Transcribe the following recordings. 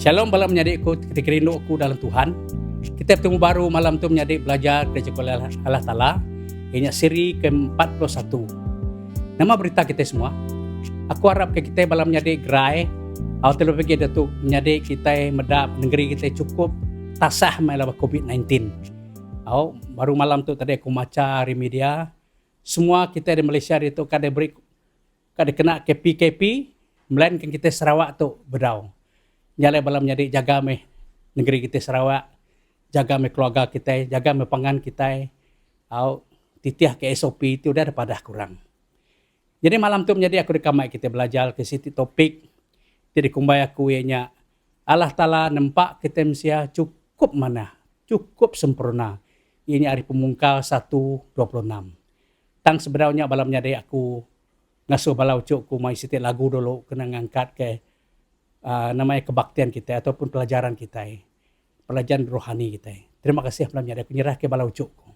Shalom malam menyadik ketika rindu aku dalam Tuhan. Kita bertemu baru malam tu menyadik belajar gereja kuala Allah Ta'ala. Ini siri ke-41. Nama berita kita semua. Aku harap ke kita malam menyadik gerai. Atau terlebih kita tu menyadik kita medap negeri kita cukup tasah melawan COVID-19. Baru malam tu tadi aku baca di media. Semua kita di Malaysia itu kada kena KPKP. Melainkan kita Sarawak tu berdau. Nyalai balam jadi jaga meh negeri kita Sarawak, jaga meh keluarga kita, jaga meh pangan kita, titiah ke SOP itu udah daripada kurang. Jadi malam tu menjadi aku dikamai kita belajar ke situ topik, jadi kumbai aku ianya Allah Ta'ala nampak kita manusia cukup mana, cukup sempurna. Ini hari pemungkal 1:26. Tang sebenarnya balam jadi aku ngasuh balau cukku mai sitik lagu dulu kena ngangkat ke namanya kebaktian kita ataupun pelajaran kita, pelajaran rohani kita. Terima kasih malamnya aku nyerah ke balau cukku.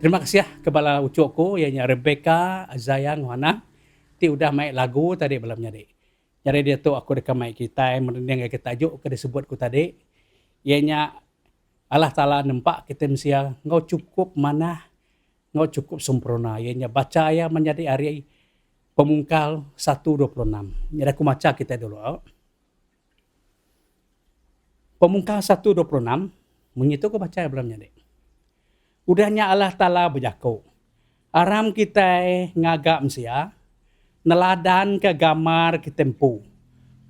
Terima kasih kepada ucukku ianya Rebecca, Azayang, Wana. Ti udah main lagu tadi malamnya dek. Jadi dia tu aku dekat main kita yang kita tajuk ke disebutku tadi. Ianya Allah Ta'ala nampak kita manusia ngau cukup mana, ngau cukup sempurna. Ianya baca ya menjadi hari pemungkal 1:26. Jadi aku baca kita dulu. Pemungkal 1:26. Menyitu aku baca malamnya dek. Udahnya Allah Ta'ala berjaku. Aram kita ngagak manusia, neladan ke gamar kitempu.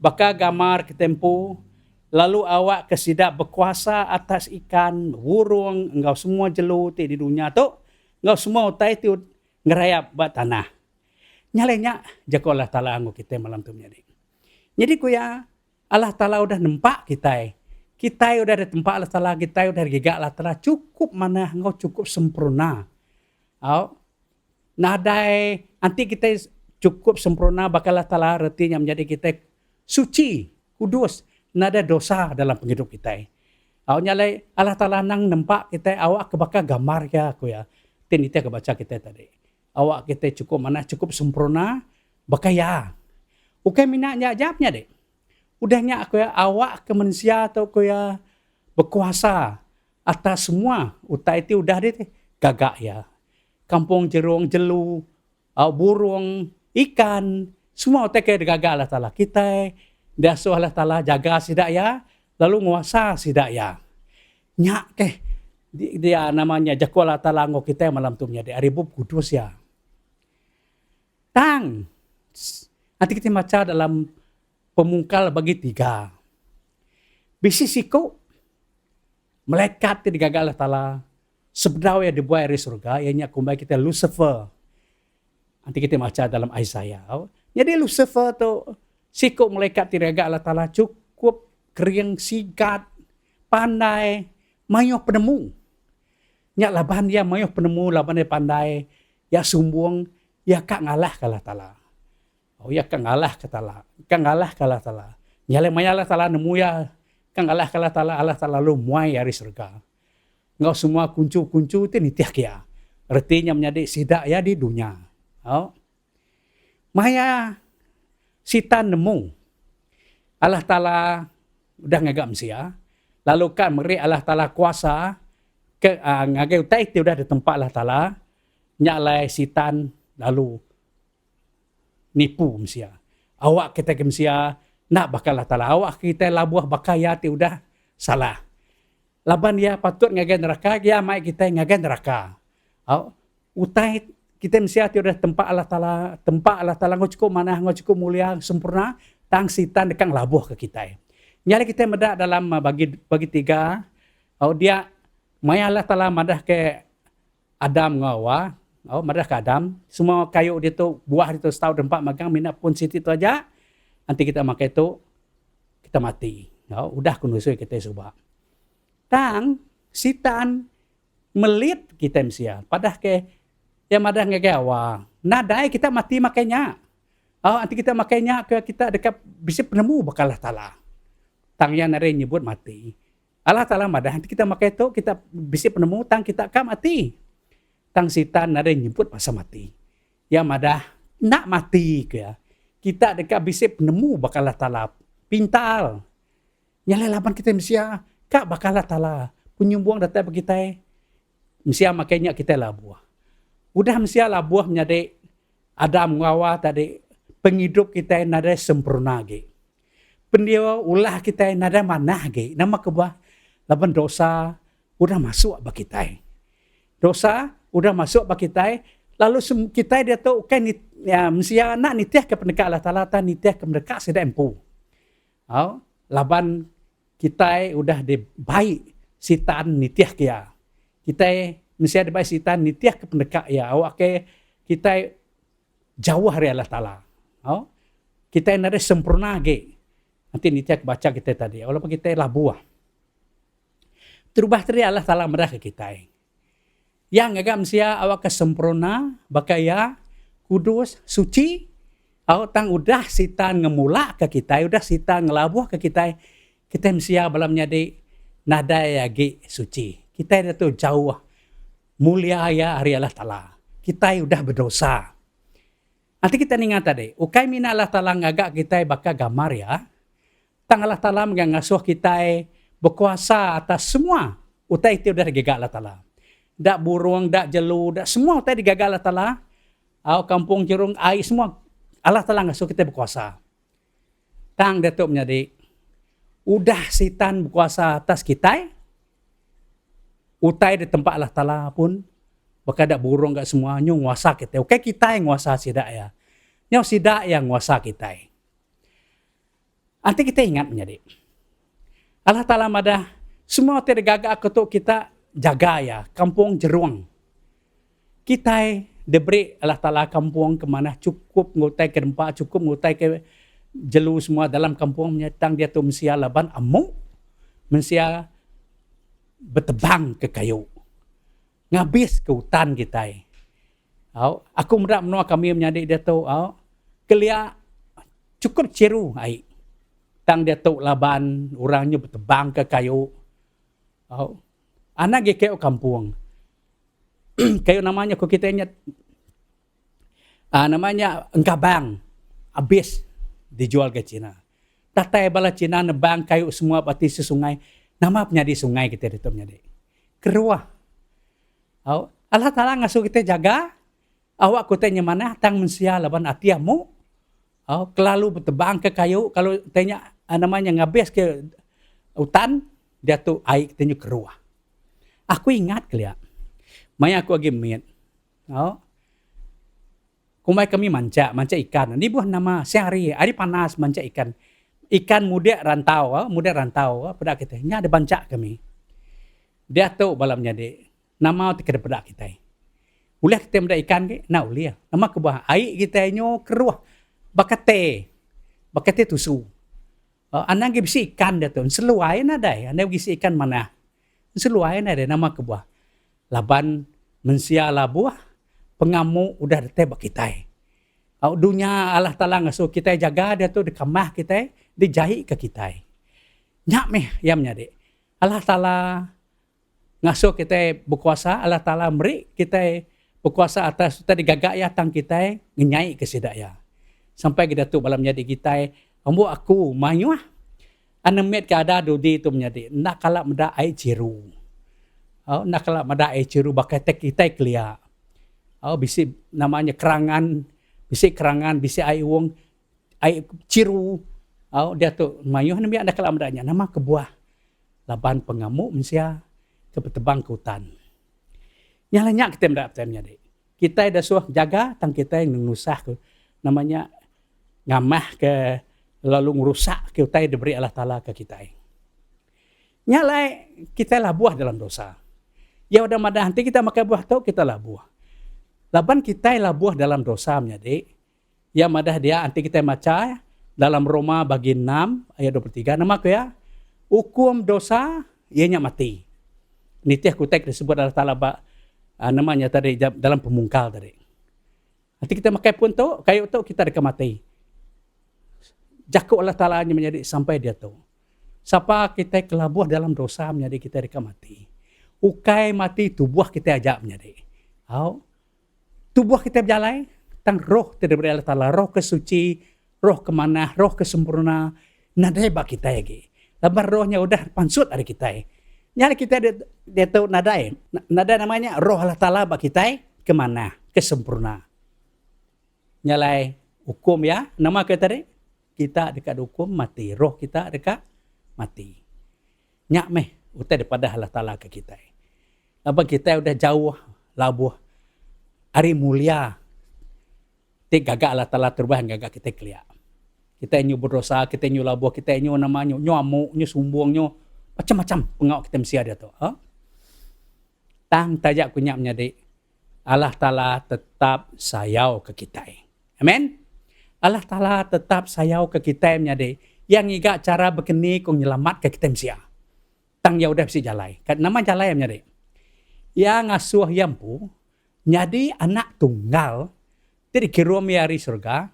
Baka gamar kitempu, lalu awak kesidak berkuasa atas ikan, burung, engkau semua jelu di dunia tu, engkau semua utai tu ngerayap buat tanah. Nyalenya jago Allah Ta'ala anggu kita malam tu menjadi. Jadi kuya Allah Ta'ala udah nampak kita. Kita udah ada tempat Allah Ta'ala, kita udah gigak Allah Ta'ala cukup mana, engkau cukup sempurna. Nadai, nanti kita cukup sempurna, bakal Allah Ta'ala artinya menjadi kita suci, kudus, nada dosa dalam penghidup kita. Nyalai Allah Ta'ala nang nampak kita, awak kebakar gambar ya aku ya. Tin itu kebaca kita tadi. Awak kita cukup mana, cukup sempurna, bakal ya. Bukan minatnya jawabnya dek. Udahnya aku ya awak ke manusia atau aku ya berkuasa atas semua. Utai itu udah deh gagak ya. Kampung jerung jelu, burung, ikan, semua utai ke gagak Allah Ta'ala. Kita dia Allah Ta'ala jaga sidak ya, lalu nguasa sidak ya. Nyak ke dia namanya Jakuala Talango kita malam tu menjadi aribub kudus ya. Tang. Nanti kita baca dalam Pemungkal bagi 3. Bisi siku malaikat di gagal Allah Ta'ala sebenarnya dibuat dari surga, ianya kumbai kita Lucifer. Nanti kita baca dalam Isaiah. Jadi Lucifer tu siku malaikat di gagal Allah Ta'ala cukup kering sigat, pandai, mayuh penemu. Nyak laban dia mayuh penemu, laban dia pandai, ya sumbung, ya kak ngalah ke Allah Ta'ala. Ya kak ngalah ke Allah. Kak ngalah ke Allah Ta'ala. Nyale maya Allah Ta'ala nemu ya, kak ngalah ke Allah Ta'ala lu muai dari surga. Ngau semua kuncu-kuncu itu nitiah kia. Artinya menjadi sidak ya di dunia. Maya sitan nemu. Allah Ta'ala udah ngagak manusia. Lalu kan meri Allah Ta'ala kuasa. Ngagak utai itu udah di tempat Allah Ta'ala. Nyalai sitan lalu nipu manusia. Awak kita ke manusia nak bakal Allah Ta'ala. Awak kita labuah bakaya itu udah salah. Laban dia patut ngagai neraka, dia mai kita ngagai neraka. Utai kita manusia itu udah tempat Allah Ta'ala ngau cukup mana, ngau cukup mulia, sempurna, tang sitan dekang labuh ke kita. Nyali kita medak dalam bagi 3, dia mai Allah Ta'ala madah ke Adam ngawa, madah ke Adam, semua kayu dia tu buah dia tu setahun 4 magang minat pun siti tu aja. Nanti kita makai tu kita mati. Udah kunusui kita subah. Tang sitan melit kita manusia. Padah ke yang madah ngegawa. Nadai kita mati makanya. Nanti kita makanya ke kita dekat bisa penemu bakal Allah Ta'ala. Tang yang nare nyebut mati. Allah Ta'ala madah nanti kita makai tu kita bisa penemu tang kita akan mati. Tang sitan nare nyebut masa mati. Yang madah nak mati ke ya. Kita dekat bisa penemu bakal Allah Ta'ala. Pintal. Nyala lapan kita manusia. Kak bakal Allah Ta'ala penyumbuang datang bagi kita. Mesti makanya kita labuah. Udah mesti labuah menjadi Adam ngawa tadi penghidup kita nada sempurna ge. Pendiwa ulah kita nada manah ge. Nama kebah laban dosa udah masuk bagi kita. Dosa udah masuk bagi kita. Lalu kita dia tahu kan ya mesti nak nitiah ke pendekat Allah Ta'ala ta nitiah ke pendekat sedak empu. Laban kita udah dibaik sitan nitiah kia. Kita mesti ada baik sitan nitiah ke pendekat ya. Awak ke kita jauh dari Allah Ta'ala. Kita nada sempurna ge. Nanti nitiah baca kita tadi. Walaupun kita lah buah. Terubah dari Allah Ta'ala merah ke kita. Yang agak mesti awak ke sempurna, bakaya, kudus, suci. Awak tang udah sitan ngemula ke kita, udah sitan ngelabuh ke kita. Kita mesti balam nyadi nada ya ge suci. Kita itu jauh mulia ya hari Allah Ta'ala. Kita udah berdosa. Nanti kita ingat tadi, ukai mina Allah Ta'ala ngagak kita baka gamar ya. Tang Allah Ta'ala ngasuh kita berkuasa atas semua. Utai itu udah digagak Allah Ta'ala. Dak burung, dak jelu, dak semua utai digagak Allah Ta'ala. Kampung jerung, air semua. Allah Ta'ala ngasuh kita berkuasa. Tang datuk menjadi udah sitan berkuasa atas kita. Utai di tempat Allah Ta'ala pun. Baka ada burung gak semua. Nyong nguasa kita. Oke kita yang nguasa sidak ya. Nyong sidak yang nguasa kita. Nanti kita ingat menjadi. Allah Ta'ala madah. Semua tergagak ketuk kita jaga ya. Kampung jeruang. Kita diberi Allah Ta'ala kampung kemana cukup ngutai ke tempat. Cukup ngutai ke jelu semua dalam kampung menyetang dia tu mesti laban amuk. Mesti bertebang ke kayu. Ngabis ke hutan kita. Aku merak menua kami menyadik dia tu. Kelia cukup ceru. Tang dia tu laban orangnya bertebang ke kayu. Anak dia kayu kampung. Kayu namanya kok kita ingat. Namanya engkabang. Habis dijual ke Cina. Tatai bala Cina nebang kayu semua pati sungai. Nama penyadi sungai kita itu penyadi. Keruah. Allah Ta'ala ngasuh kita jaga. Awak kutanya mana tang mensia laban atiamu. Kelalu bertebang ke kayu. Kalau tanya namanya ngabes ke hutan. Dia tu air kita keruah. Aku ingat kelia. Maya aku lagi miet. Oh. Kumai kami manca ikan. Ini buah nama sehari. Hari panas manca ikan. Ikan muda rantau, pada kita. Nya ada banca kami. Dia tahu balamnya de. Nama kita pada kita. Ulah kita muda ikan ke? Nah ulia. Nama kebuah air kita nyo keruah. Bakate tusu. Anang bisi ikan dia tu. Seluai nada. Anang bisi ikan mana? Seluai nada nama kebuah. Laban mensia labuah. Pengamu udah tebak kita. Dunia Allah Ta'ala ngasuh kita jaga dia tu di kamah kita, dijahit ke kita. Nyak meh yamnya dek. Allah Ta'ala ngasuh kita berkuasa, Allah Ta'ala beri kita berkuasa atas kita digagak ya tang kita ngenyai ke sidaya. Sampai kita tu balamnya di kita, ambu aku mayuah. Anemet ke ada dudi tu menjadi nak kalak meda air ciru. Nak kalak meda air ciru bakai tek kita kelia. Bisi namanya kerangan, bisi air wong, air ciru. Dia tu mayuh nabi ada kalau adanya nama kebuah. Laban pengamuk mensia kepetebang ke hutan. Nyalanya kita mendapatkannya dek. Kita ada suah jaga tang kita yang nusah ke namanya ngamah ke lalu ngerusak ke hutan diberi Allah Ta'ala ke kita. Nyalai kita lah buah dalam dosa. Ya udah madah nanti kita makan buah tau kita lah buah. Laban kita lah buah dalam dosa menjadi. Ya madah dia nanti kita baca dalam Roma bagi 6 ayat 23. Nama aku ya. Hukum dosa ianya mati. Nitih kutek disebut Allah Ta'ala namanya tadi dalam pemungkal tadi. Nanti kita makai pun tu, kayu tu kita akan mati. Jakuk Allah Ta'ala menjadi sampai dia tu. Siapa kita kelabuh dalam dosa menjadi kita akan mati. Ukai mati tubuh kita ajak menjadi. Tubuh kita berjalan, tang roh daripada Allah Ta'ala, roh kesuci, roh kemanah, roh kesempurna, nadai bak kita lagi. Laban rohnya udah pansut dari kita. Nyari kita dia tahu nadai. Nadai namanya roh Allah Ta'ala bak kita kemana? Kesempurna. Nyalai hukum ya, nama kita tadi. Kita dekat hukum mati, roh kita dekat mati. Nyak meh, utai daripada Allah Ta'ala ke kita. Laban kita udah jauh labuh. Hari mulia. Gagak Allah Ta'ala terbahan gagak kita kelia. Kita nyu berdosa, kita nyu labuh, kita nyu namanya, nyu amuk, nyu sumbung, nyu macam-macam pengawak kita mesti ada tu. Tang tajak kunyak menjadi Allah Ta'ala tetap sayau ke kita. Amen. Allah Ta'ala tetap sayau ke kita menjadi yang iga cara berkeni kong nyelamat ke kita mesti. Tang ya udah mesti jalai. Nama jalai menjadi. Yang ngasuh yampu jadi anak tunggal dari kirom hari surga.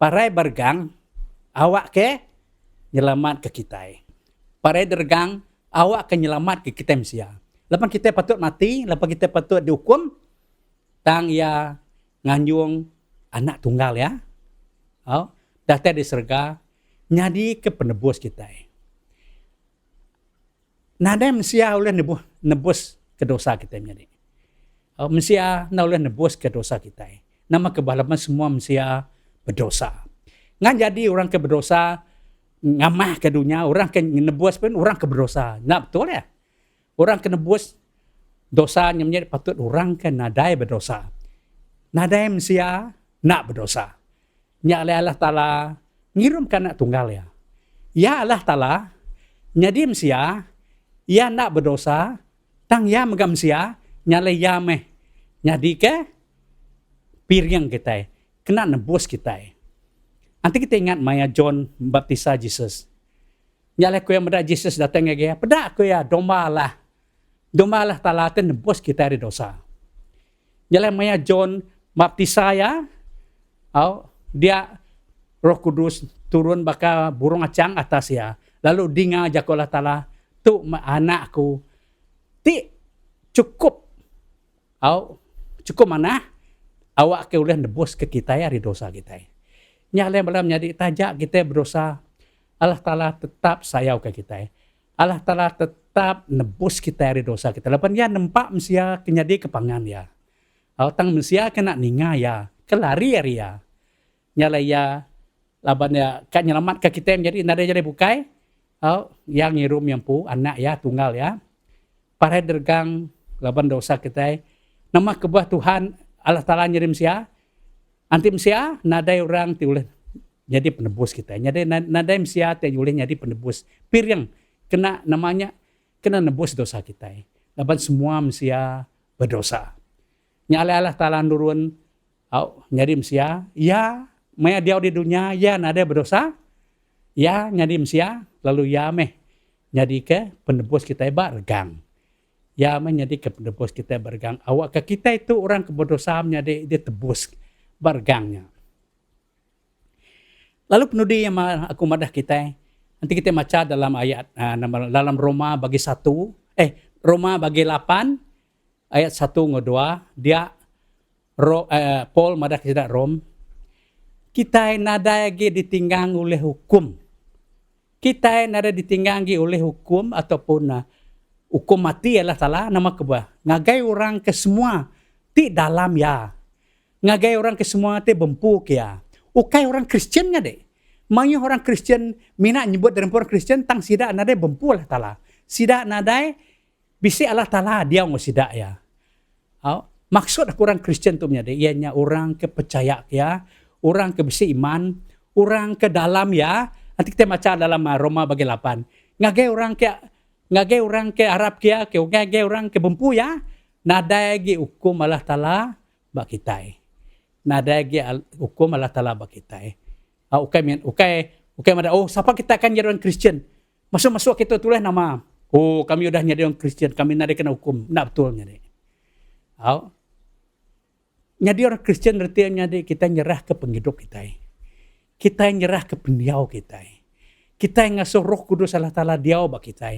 Parai bergang awak ke nyelamat ke kita. Parai dergang awak ke nyelamat ke kita mesti. Lepas kita patut mati, lepas kita patut dihukum, tang ya nganjung anak tunggal ya. Datang di surga jadi ke penebus kita. Nada mesti oleh nebus ke dosa kita menjadi. Mesti oleh nebus ke dosa kita. Nama kebalapan semua mesti berdosa. Ngan jadi orang ke berdosa ngamah ke dunia, orang ke nebus pun orang ke berdosa. Nah betul ya. Orang ke nebus dosa yang menjadi patut orang ke nadai berdosa. Nadai mesti nak berdosa. Nya Allah Ta'ala ngirum ke anak tunggal ya. Ya Allah Ta'ala jadi mesti ya nak berdosa. Tang ya megam sia nyale ya meh nyadi ke piring kita kena nebus kita. Nanti kita ingat Maya John baptisa Jesus. Nyale ku yang meda Jesus datang lagi ya. Peda ku ya domba Allah Ta'ala ten nebus kita dari dosa. Nyale Maya John baptisa ya. Dia Roh Kudus turun baka burung acang atas ya. Lalu dinga jaku Allah Ta'ala tu anakku ti cukup mana awak ke boleh nebus ke kita ya dari dosa kita. Nyale malam jadi tajak kita berdosa. Allah Ta'ala tetap sayau ke kita. Allah Ta'ala tetap nebus kita dari dosa kita. Lepas dia nempak mesti kenyadi kepangan ya. Tang mesti kena ninga ya. Kelari ya. Nyale ya laban ya kan nyelamat ke kita menjadi nada jadi bukai. yang ngirum yang pu anak ya tunggal ya. Parai dergang laban dosa kita. Nama kebah Tuhan Allah Ta'ala nyirim sia. Antim sia nadai orang ti uleh jadi penebus kita. Nadai sia ti uleh jadi penebus. Pirang kena namanya kena nebus dosa kita. Laban semua sia berdosa. Nya Allah Ta'ala nurun nyirim sia ya maya dia di dunia ya nadai berdosa. Ya nyirim sia lalu ya meh jadi ke penebus kita bergang. Ya menjadi ke penebus kita bergang. Awak ke kita itu orang keberdosaan dia tebus bergangnya. Lalu penudi yang aku madah kita, nanti kita baca dalam ayat dalam Roma bagi 1, Roma bagi 8 ayat 1 2 dia Paul madah kita Rom. Kita nada lagi ditinggang oleh hukum. Kita nada ditinggangi oleh hukum ataupun hukum mati Allah Ta'ala nama kebah. Ngagai orang ke semua ti dalam ya. Ngagai orang ke semua ti bempuk ya. Ukai orang Kristiannya deh. Manya orang Kristen mina nyebut dari orang Kristen tang sidak nadai bempu Allah Ta'ala. Sidak nadai bisi Allah Ta'ala dia mau sidak ya. Maksud aku orang Kristen tu deh. Ianya orang kepercaya ya. Orang ke bisi iman. Orang ke dalam ya. Nanti kita baca dalam Roma bagi 8. Ngagai orang ke Arab kia, ngagai orang ke bempu ya. Nadai gi hukum Allah Ta'ala bak kita. Nada lagi hukum Allah Ta'ala bagi kita. Ukai mada, siapa kita akan jadi orang Kristen? Masuk kita tulis nama. Kami udah jadi orang Kristen, kami nada kena hukum. Nak betul nyari. Jadi orang Kristen artinya kita nyerah ke penghidup kita. Kita nyerah ke pendiau kita. Kita ngasuh Roh Kudus Allah Ta'ala diau bagi kita.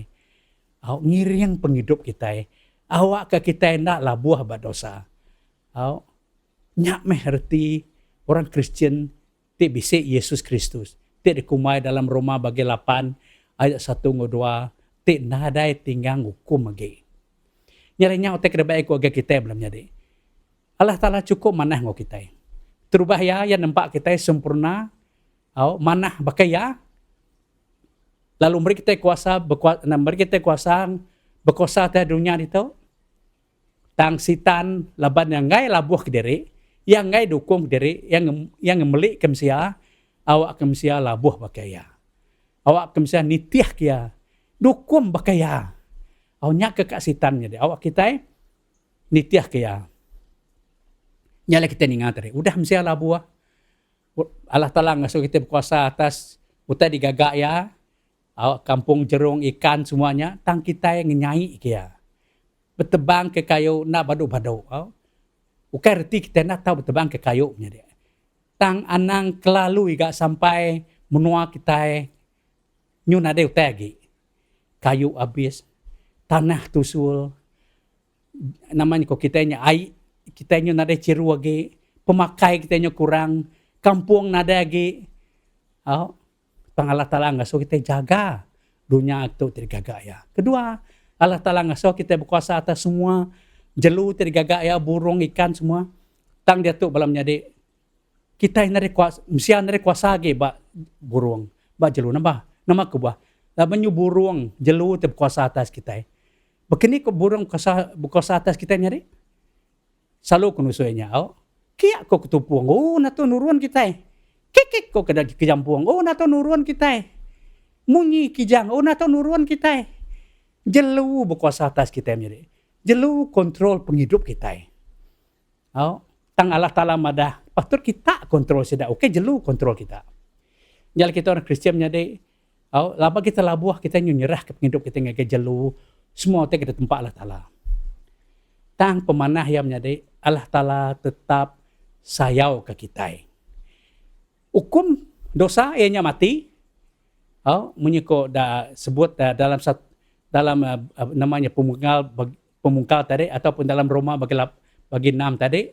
Ngiring penghidup kita. Awak ke kita nak labuah berdosa. Nyak meh arti orang Kristen ti bisi Yesus Kristus. Ti dikumai dalam Roma bagi 8 ayat 1 2 ti nadai tinggang hukum lagi. Nyarinya otek ada baik agak kita belum jadi. Allah Ta'ala cukup manah ngo kita. Terubah ya yang nampak kita sempurna. Manah bakai ya. Lalu beri kita kuasa berkuasa atas dunia itu. Tang sitan laban yang ngai labuh ke diri. Yang ngai dukung diri, yang ngemelik kemsia, awak kemsia labuh bakaya. Awak kemsia nitiah kia, dukung bakaya. Awaknya kekasitannya deh. Awak kita nitiah kia. Nyala kita ningat deh. Udah msia labuh. Allah Ta'ala ngasuh kita berkuasa atas utai digagak ya. Awak kampung jerung ikan semuanya. Tang kita yang nyai kia. Bertebang ke kayu nak badu-badu. Ukai reti kita nak tahu bertebang ke kayunya dia. Tang anang kelalu iga sampai menua kita nyun ada utai lagi. Kayu habis, tanah tusul. Namanya kok kita ai kita nyun ada ciru lagi, pemakai kita nyun kurang, kampung nada lagi. Tang Allah Ta'ala ngasuh kita jaga dunia itu terjaga ya. Kedua, Allah Ta'ala ngasuh kita berkuasa atas semua. Jelu tergagak ya, burung, ikan semua. Tang dia tu balam jadi. Kita nare kuasa, mesti nare kuasa lagi ba burung, ba jelu nama kubah. Labanyu burung, jelu terkuasa atas kita. Begini ko burung berkuasa atas kita nyari. Selalu kunusuinya. Kiak ko ketupuang. Nato nuruan kita. Kekek ko kada kejampuang. Nato nuruan kita. Munyi kijang. Nato nuruan kita. Jelu berkuasa atas kita nyari. Jelu kontrol penghidup kita. Tang Allah Ta'ala madah. Pastor kita kontrol sedak. Oke, jelu kontrol kita. Jadi kita orang Kristian nyade. Lapa kita labuah, kita nyerah ke penghidup kita ngake jelu. Semua kita tempat Allah Ta'ala. Tang pemanah yang nyade. Allah Ta'ala tetap sayau ke kita. Hukum dosa ianya mati. Menyiko sebut dalam namanya pemungkal tadi ataupun dalam Roma bagi 6 tadi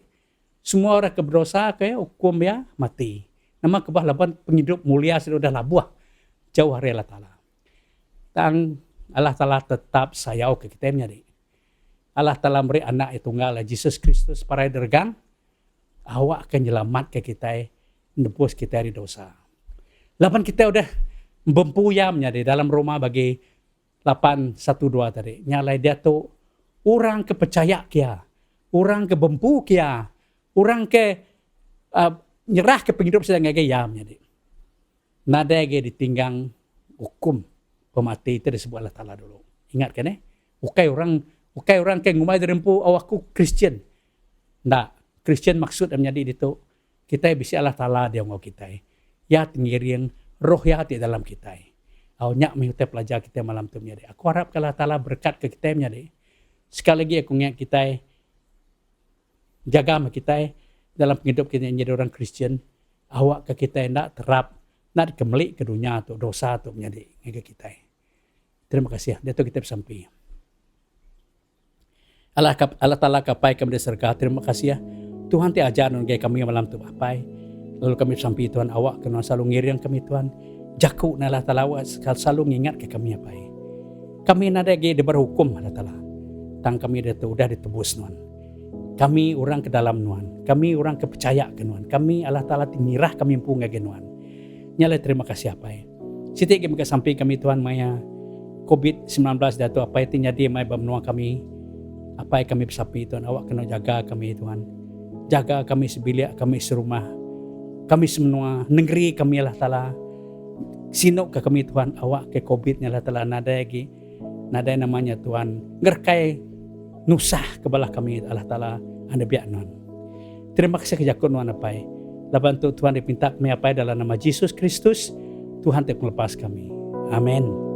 semua orang berdosa kayak hukum ya mati. Nama kebah laban penghidup mulia sudah labuah jauh hari Allah Ta'ala. Tang Allah Ta'ala tetap sayau ke kita nyari. Allah Ta'ala beri anak itu tunggal Yesus Kristus para dergang. Awak akan selamat ke kita nebus kita dari dosa. Laban kita udah bempuyamnya di dalam Roma bagi 8:1-2 tadi. Nyalai dia tu orang kepercaya kia, orang ke bempu kia, orang ke nyerah ke penghidup sedang gayam jadi. Nada ge ditinggang hukum pemati itu disebut Allah Ta'ala dulu. Ingat kan Ukai orang ke ngumai derempu awakku Kristen. Ndak, Kristen maksud menjadi itu kita bisa Allah Ta'ala dia mau kita. Ya tinggiring roh ya di dalam kita. Awak mengikuti pelajar kita malam tu menjadi. Aku harap Allah Ta'ala berkat ke kita menjadi. Sekali lagi aku ingat kita jaga kita dalam hidup kita menjadi orang Kristen. Awak ke kita ndak terap, ndak kembali ke dunia atau dosa atau menjadi ke kita. Terima kasih. Dia tu kita sampai. Allah Ta'ala kapai kami diserka. Terima kasih Tuhan ti ajar ngai kami malam tu apai. Lalu kami sampai Tuhan awak kena selalu ngiring kami Tuhan. Jaku na Allah Ta'ala selalu ngingat ke kami apai. Kami nada ge berhukum Allah Ta'ala. Tang kami dia tu udah ditebus Tuhan. Kami orang ke dalam Tuhan. Kami orang kepercaya ke Tuhan. Kami Allah Ta'ala tinirah kami empu ngai Tuhan. Nyala terima kasih apai. Siti kami sampai kami Tuhan maya COVID-19 datu apai ti jadi mai bamnua kami. Apa yang kami bersapi Tuhan, awak kena jaga kami Tuhan. Jaga kami sebilik, kami serumah. Kami semua negeri kami Allah Ta'ala. Sinok ke kami Tuhan, awak ke COVID Allah Ta'ala. Nada lagi, nada namanya Tuhan. Ngerkai nusah kebalah kami Allah Ta'ala. Anda biak Tuhan. Terima kasih kejakun Tuhan apa Laban tu Tuhan dipinta kami apa dalam nama Yesus Kristus. Tuhan tidak melepas kami. Amin.